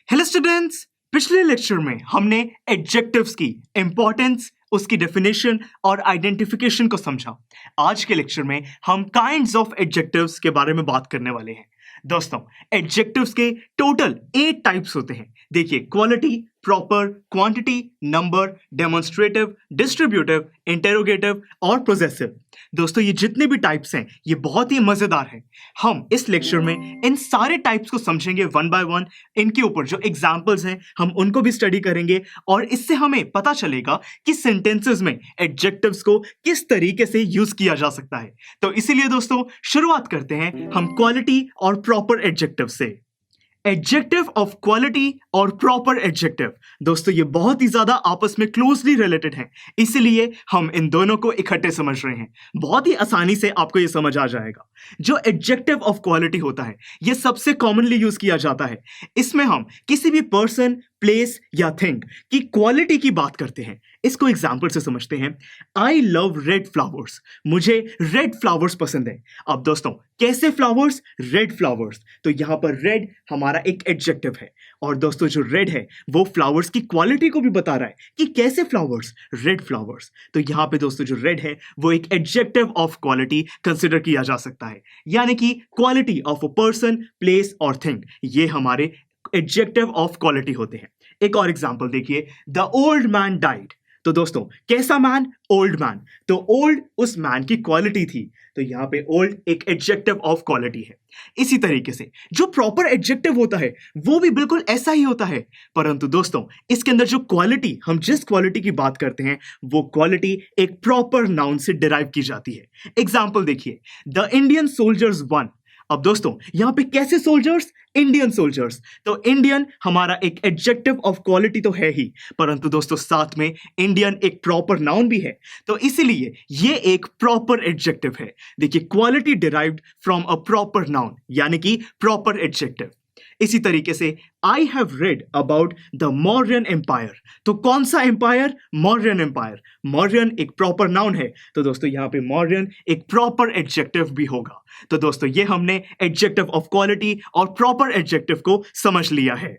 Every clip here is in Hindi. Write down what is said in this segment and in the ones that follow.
हेलो स्टूडेंट्स, पिछले लेक्चर में हमने एडजेक्टिव्स की इंपॉर्टेंस, उसकी डेफिनेशन और आइडेंटिफिकेशन को समझा। आज के लेक्चर में हम काइंड्स ऑफ एडजेक्टिव्स के बारे में बात करने वाले हैं। दोस्तों, एडजेक्टिव्स के टोटल 8 टाइप्स होते हैं। देखिए, quality, proper, quantity, number, demonstrative, distributive, interrogative और पोजेसिव। दोस्तों, ये जितने भी टाइप्स हैं ये बहुत ही मजेदार हैं। हम इस लेक्चर में इन सारे टाइप्स को समझेंगे वन बाय वन। इनके ऊपर जो एग्जांपल्स हैं हम उनको भी स्टडी करेंगे और इससे हमें पता चलेगा कि सेंटेंसेस में एडजेक्टिव्स को किस तरीके से यूज किया जा सकता है। तो इसीलिए दोस्तों, शुरुआत करते हैं हम क्वालिटी और प्रॉपर एडजेक्टिव से। एडजेक्टिव ऑफ क्वालिटी और प्रॉपर एडजेक्टिव, दोस्तों ये बहुत ही ज्यादा आपस में क्लोजली रिलेटेड हैं, इसलिए हम इन दोनों को इकट्ठे समझ रहे हैं। बहुत ही आसानी से आपको ये समझ आ जाएगा। जो एडजेक्टिव ऑफ क्वालिटी होता है ये सबसे कॉमनली यूज किया जाता है। इसमें हम किसी भी पर्सन, प्लेस या थिंग की क्वालिटी की बात करते हैं। इसको एग्जाम्पल से समझते हैं। आई लव रेड फ्लावर्स, मुझे रेड फ्लावर्स पसंद है। अब दोस्तों, कैसे फ्लावर्स? Red flowers. तो यहां पर रेड हमारा एक एडजेक्टिव है और दोस्तों जो रेड है वो फ्लावर्स की क्वालिटी को भी बता रहा है कि कैसे फ्लावर्स, रेड फ्लावर्स। तो यहां पे दोस्तों जो रेड है वो एक एडजेक्टिव ऑफ क्वालिटी कंसिडर किया जा सकता है, यानी कि quality of a person, place और थिंग, ये हमारे एडजेक्टिव ऑफ क्वालिटी होते हैं। एक और एग्जांपल देखिए, द ओल्ड मैन डाइड। तो दोस्तों कैसा मैन? Old man. तो ओल्ड उस मैन की क्वालिटी थी, तो यहां पे ओल्ड एक एडजेक्टिव ऑफ क्वालिटी है। इसी तरीके से जो प्रॉपर एडजेक्टिव होता है वो भी बिल्कुल ऐसा ही होता है, परंतु दोस्तों इसके अंदर जो क्वालिटी, हम जिस क्वालिटी की बात करते हैं वो क्वालिटी एक प्रॉपर नाउन से डिराइव की जाती है। एग्जाम्पल देखिए, द इंडियन सोल्जर्स वन। अब दोस्तों यहां पे कैसे सोल्जर्स? Indian soldiers. तो इंडियन हमारा एक एडजेक्टिव ऑफ क्वालिटी तो है ही, परंतु दोस्तों साथ में इंडियन एक प्रॉपर नाउन भी है, तो इसीलिए ये एक प्रॉपर एडजेक्टिव है। देखिए, quality derived from a proper noun, यानी कि प्रॉपर एडजेक्टिव। इसी तरीके से I have read about the Mauryan empire. तो कौन सा एम्पायर? मौर्यन एम्पायर। मौर्यन एक प्रॉपर नाउन है, तो दोस्तों यहां पे मौर्यन एक प्रॉपर एडजेक्टिव भी होगा। तो दोस्तों ये हमने एडजेक्टिव ऑफ क्वालिटी और प्रॉपर एडजेक्टिव को समझ लिया है।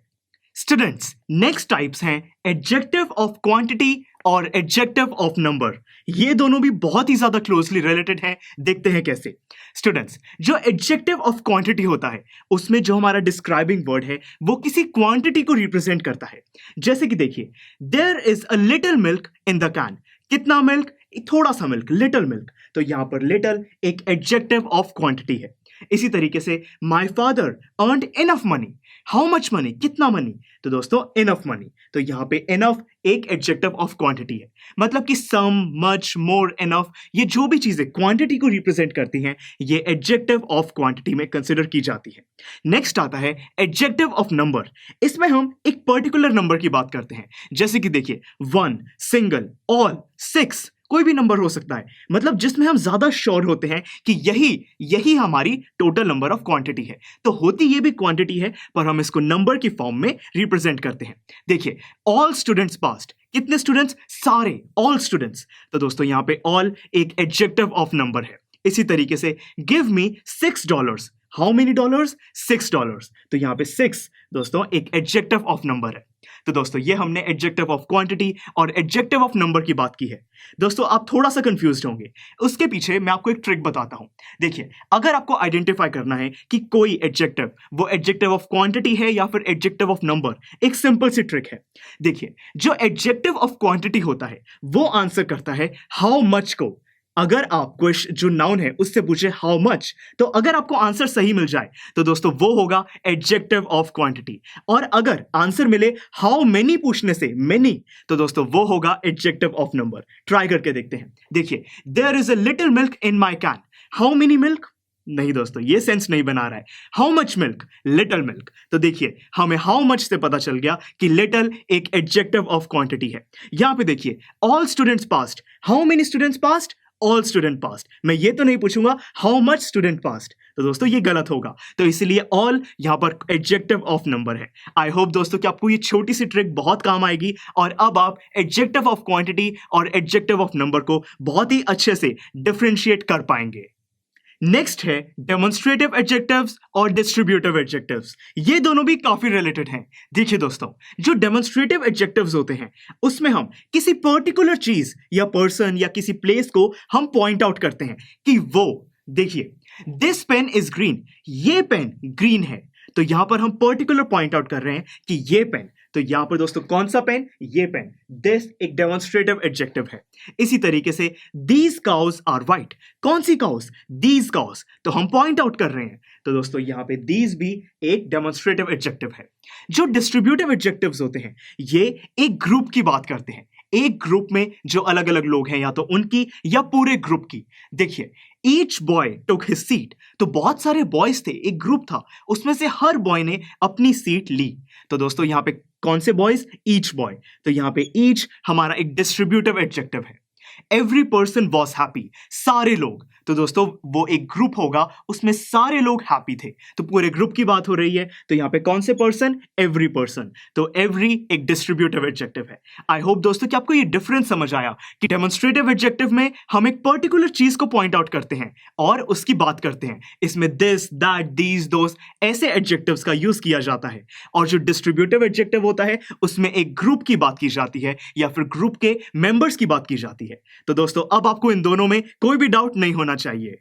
स्टूडेंट्स, नेक्स्ट टाइप्स हैं एडजेक्टिव ऑफ क्वांटिटी और एडजेक्टिव ऑफ नंबर। ये दोनों भी बहुत ही ज्यादा क्लोजली रिलेटेड हैं। देखते हैं कैसे। स्टूडेंट्स, जो एडजेक्टिव ऑफ क्वांटिटी होता है उसमें जो हमारा डिस्क्राइबिंग वर्ड है वो किसी क्वांटिटी को रिप्रेजेंट करता है। जैसे कि देखिए, there is a little milk in the can. कितना मिल्क? थोड़ा सा मिल्क, लिटिल मिल्क। तो यहां पर लिटिल एक एडजेक्टिव ऑफ क्वांटिटी है। इसी तरीके से my father earned enough money. How much money? कितना मनी? तो दोस्तों इनफ मनी। तो यहां पे इनफ एक एडजेक्टिव ऑफ क्वांटिटी है, मतलब कि सम, मच, मोर, इनफ, ये जो भी चीजें क्वांटिटी को रिप्रेजेंट करती हैं ये एडजेक्टिव ऑफ क्वांटिटी में कंसिडर की जाती है। नेक्स्ट आता है एडजेक्टिव ऑफ नंबर। इसमें हम एक पर्टिकुलर नंबर की बात करते हैं। जैसे कि देखिए, 1, सिंगल, ऑल, 6, कोई भी नंबर हो सकता है, मतलब जिसमें हम ज्यादा श्योर होते हैं कि यही हमारी टोटल नंबर ऑफ क्वांटिटी है। तो होती ये भी क्वांटिटी है, पर हम इसको नंबर की फॉर्म में रिप्रेजेंट करते हैं। देखिए, ऑल स्टूडेंट्स पास्ड। कितने स्टूडेंट्स? सारे, ऑल स्टूडेंट्स। तो दोस्तों यहां पे ऑल एक एडजेक्टिव ऑफ नंबर है। इसी तरीके से give me $6। How many dollars? $6। तो यहां पे 6 दोस्तों एक एडजेक्टिव ऑफ नंबर है। तो दोस्तों ये हमने एडजेक्टिव ऑफ क्वांटिटी और एडजेक्टिव ऑफ नंबर की बात की है। दोस्तों आप थोड़ा सा कंफ्यूज्ड होंगे, उसके पीछे मैं आपको एक ट्रिक बताता हूं। देखिए, अगर आपको आइडेंटिफाई करना है कि कोई एडजेक्टिव वो एडजेक्टिव ऑफ क्वांटिटी है या फिर एडजेक्टिव ऑफ नंबर, एक सिंपल सी ट्रिक है। देखिए, जो एडजेक्टिव ऑफ क्वांटिटी होता है वो आंसर करता है हाउ मच को। अगर आप क्वेश्चन जो नाउन है उससे पूछे हाउ मच, तो अगर आपको आंसर सही मिल जाए तो दोस्तों वो होगा एडजेक्टिव ऑफ क्वांटिटी, और अगर आंसर मिले हाउ मेनी पूछने से, मेनी, तो दोस्तों वो होगा एडजेक्टिव ऑफ नंबर। ट्राई करके देखते हैं। देखिए, there is a little milk in my can. How many milk? नहीं दोस्तों, ये सेंस नहीं बना रहा है। How much milk? Little milk. तो देखिए, हमें हाउ मच से पता चल गया कि लिटिल एक एडजेक्टिव ऑफ क्वांटिटी है। यहां पे देखिए, all students passed. How many students passed? All student passed. मैं ये तो नहीं पूछूंगा हाउ मच स्टूडेंट पास्ड, तो दोस्तों ये गलत होगा। तो इसीलिए ऑल यहां पर एडजेक्टिव ऑफ नंबर है। आई होप दोस्तों कि आपको ये छोटी सी ट्रिक बहुत काम आएगी और अब आप एडजेक्टिव ऑफ क्वांटिटी और एडजेक्टिव ऑफ नंबर को बहुत ही अच्छे से डिफरेंशिएट कर पाएंगे। नेक्स्ट है डेमोन्स्ट्रेटिव एडजेक्टिव्स और डिस्ट्रीब्यूटिव एडजेक्टिव्स। ये दोनों भी काफी रिलेटेड हैं। देखिए दोस्तों, जो डेमोन्स्ट्रेटिव एडजेक्टिव्स होते हैं उसमें हम किसी पर्टिकुलर चीज या पर्सन या किसी प्लेस को हम पॉइंट आउट करते हैं कि वो, देखिए दिस पेन इज ग्रीन, ये पेन ग्रीन है। तो यहां पर हम पर्टिकुलर पॉइंट आउट कर रहे हैं कि ये पेन, तो यहां पर दोस्तों कौन सा पेन, ये पेन, दिस एक डेमोन्स्ट्रेटिव एडजेक्टिव है। इसी तरीके से दीज काउज आर वाइट, कौन सी काउज, दीज काउज, तो हम पॉइंट आउट कर रहे हैं। तो दोस्तों यहां पे दीज भी एक डेमोन्स्ट्रेटिव एडजेक्टिव है। जो डिस्ट्रीब्यूटिव एडजेक्टिव्स होते हैं ये एक ग्रुप की बात करते हैं, एक ग्रुप में जो अलग अलग लोग हैं, या तो उनकी या पूरे ग्रुप की। देखिए each boy took his seat, तो बहुत सारे बॉयज थे, एक ग्रुप था, उसमें से हर बॉय ने अपनी सीट ली। तो दोस्तों यहां पे कौन से बॉयज, ईच बॉय, तो यहां पे ईच हमारा एक डिस्ट्रीब्यूटिव एडजेक्टिव है। एवरी पर्सन वॉज हैप्पी, सारे लोग, तो दोस्तों वो एक ग्रुप होगा, उसमें सारे लोग हैप्पी थे, तो पूरे ग्रुप की बात हो रही है। तो यहां पे कौन से पर्सन, एवरी पर्सन, तो एवरी एक डिस्ट्रीब्यूटिव एडजेक्टिव है। आई होप दोस्तों कि आपको ये डिफरेंस समझ आया कि डेमोन्स्ट्रेटिव एडजेक्टिव में हम एक पर्टिकुलर चीज को पॉइंट आउट करते हैं और उसकी बात करते हैं, इसमें दिस, दैट, दीज, दोस ऐसे एडजेक्टिव्स का यूज किया जाता है। और जो डिस्ट्रीब्यूटिव एडजेक्टिव होता है उसमें एक ग्रुप की बात की जाती है या फिर ग्रुप के मेंबर्स की बात की जाती है। तो दोस्तों अब आपको इन दोनों में कोई भी डाउट नहीं होना चाहिए।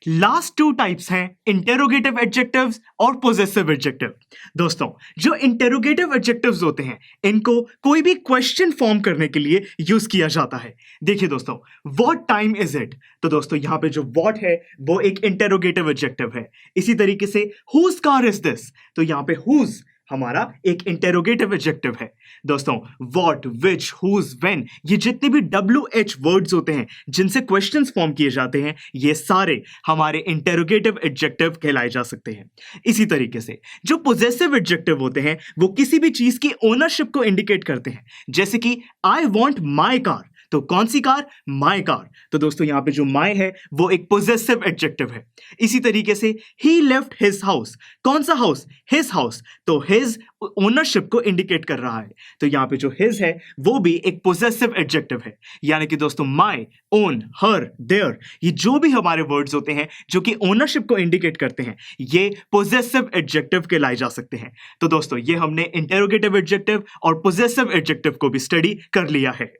लास्ट टू टाइप्स हैं इंटेरोगेटिव एडजेक्टिव्स और पोजेसिव एडजेक्टिव। दोस्तों जो इंटेरोगेटिव एडजेक्टिव्स होते हैं इनको कोई भी क्वेश्चन फॉर्म करने के लिए यूज किया जाता है। देखिए दोस्तों, व्हाट टाइम इज इट, तो दोस्तों यहां पे जो व्हाट है वो एक इंटेरोगेटिव एडजेक्टिव है। इसी तरीके से हुज कार इज दिस, तो यहां पे हुज हमारा एक इंटेरोगेटिव एडजेक्टिव है। दोस्तों व्हाट, विच, हुज, व्हेन, ये जितने भी WH वर्ड्स होते हैं जिनसे क्वेश्चंस फॉर्म किए जाते हैं ये सारे हमारे इंटेरोगेटिव एडजेक्टिव कहलाए जा सकते हैं। इसी तरीके से जो पोजेसिव एडजेक्टिव होते हैं वो किसी भी चीज की ओनरशिप को इंडिकेट करते हैं, जैसे कि आई वॉन्ट माई कार, तो कौन सी कार, माई कार, तो दोस्तों यहां पे जो माई है वो एक पोजेसिव एडजेक्टिव है। इसी तरीके से ही लेफ्ट हिज हाउस, कौन सा हाउस, हिज हाउस, तो हिज ओनरशिप को इंडिकेट कर रहा है, तो यहां पे जो हिज है वो भी एक पोजेसिव एडजेक्टिव है। यानी कि दोस्तों माई, ओन, हर, देयर, ये जो भी हमारे वर्ड्स होते हैं जो कि ओनरशिप को इंडिकेट करते हैं ये पोजेसिव एडजेक्टिव कहलाए जा सकते हैं। तो दोस्तों ये हमने इंटेरोगेटिव एडजेक्टिव और पोजेसिव एडजेक्टिव को भी स्टडी कर लिया है।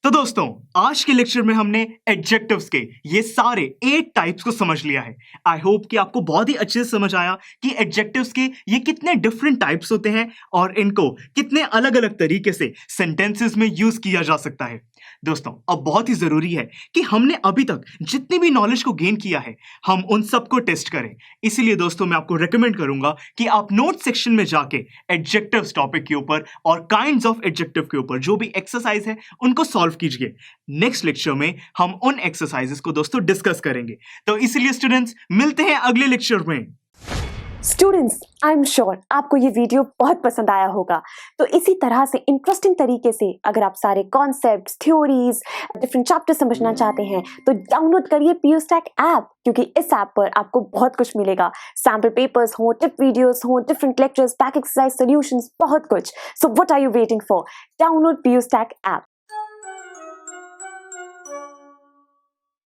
तो दोस्तों आज के लेक्चर में हमने एडजेक्टिव्स के ये सारे 8 टाइप्स को समझ लिया है। आई होप कि आपको बहुत ही अच्छे से समझ आया कि एडजेक्टिव्स के ये कितने डिफरेंट टाइप्स होते हैं और इनको कितने अलग अलग तरीके से सेंटेंसेस में यूज किया जा सकता है। दोस्तों अब बहुत ही जरूरी है कि हमने अभी तक जितनी भी नॉलेज को गेन किया है हम उन सबको टेस्ट करें। इसीलिए दोस्तों मैं आपको रेकमेंड करूंगा कि आप नोट सेक्शन में जाके एडजेक्टिव्स टॉपिक के ऊपर और काइंड्स ऑफ एडजेक्टिव के ऊपर जो भी एक्सरसाइज है उनको सॉल्व कीजिए। नेक्स्ट लेक्चर में हम उन एक्सरसाइजेस को दोस्तों डिस्कस करेंगे। तो इसीलिए स्टूडेंट्स मिलते हैं अगले लेक्चर में। स्टूडेंट्स, आई एम श्योर आपको ये वीडियो बहुत पसंद आया होगा। तो इसी तरह से इंटरेस्टिंग तरीके से अगर आप सारे कॉन्सेप्ट्स, थ्योरीज, डिफरेंट चैप्टर समझना चाहते हैं तो डाउनलोड करिए PUSTAC ऐप, क्योंकि इस ऐप पर आपको बहुत कुछ मिलेगा। सैम्पल पेपर्स हो, टिप वीडियोस हो, different lectures, back exercise solutions, बहुत कुछ। So what are you waiting for? Download PUSTAC app.